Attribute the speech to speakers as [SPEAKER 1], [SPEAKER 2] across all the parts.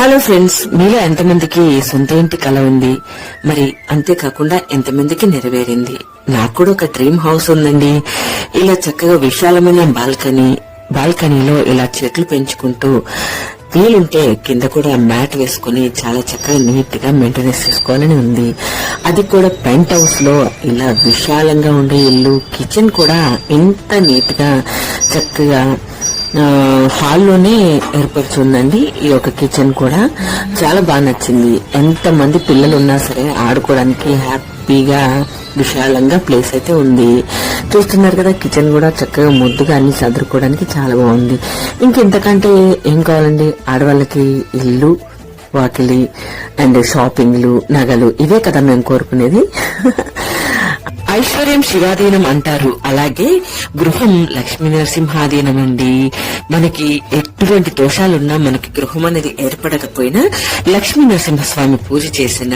[SPEAKER 1] Hello friends, మీలో ఎంతమందికి సొంత ఇంటి కల ఉంది? మరి అంతేకాకుండా ఎంతమందికి నెరవేరింది? నాకు కూడా ఒక డ్రీమ్ హౌస్ ఉందండి. ఇలా చక్కగా విశాలమైన బాల్కనీలో ఇలా చెట్లు పెంచుకుంటూ వీలుంటే కింద కూడా మ్యాట్ వేసుకుని చాలా చక్కగా నీట్ గా మెయింటెనెన్స్ చేసుకోవాలని ఉంది. అది కూడా పెంట్ హౌస్ లో ఇలా విశాలంగా ఉండే ఇల్లు, కిచెన్ కూడా ఇంత నీట్ గా చక్కగా హాల్లోనే ఏర్పరుచుందండి. ఈ యొక్క కిచెన్ కూడా చాలా బాగా నచ్చింది. ఎంత మంది పిల్లలు ఉన్నా సరే ఆడుకోవడానికి హ్యాపీగా విశాలంగా ప్లేస్ అయితే ఉంది. చూస్తున్నారు కదా, కిచెన్ కూడా చక్కగా ముద్దుగా అన్ని చదువుకోవడానికి చాలా బాగుంది. ఇంకెంతకంటే ఏం కావాలండి? ఆడవాళ్ళకి ఇల్లు, వాకిలి అండ్ షాపింగ్లు, నగలు, ఇవే కదా మేము కోరుకునేది. ఐశ్వర్యం శివాధీనం అంటారు, అలాగే గృహం లక్ష్మీ నరసింహాధీనం అండి. మనకి ఎటువంటి దోషాలున్నా, మనకి గృహం అనేది ఏర్పడకపోయినా లక్ష్మీ నరసింహస్వామి పూజ చేసిన,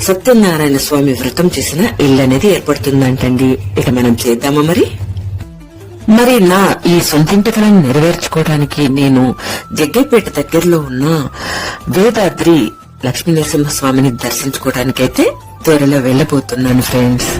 [SPEAKER 1] సత్యనారాయణ స్వామి వ్రతం చేసిన ఇల్లు అనేది ఏర్పడుతుందంటండి. ఇక మనం చేద్దామా మరి నా ఈ సొంతింటి కలను నెరవేర్చుకోవడానికి నేను జగ్గైపేట దగ్గరలో ఉన్న వేదాద్రి లక్ష్మీ నరసింహస్వామిని దర్శించుకోవడానికైతే త్వరలో వెళ్లబోతున్నాను ఫ్రెండ్స్.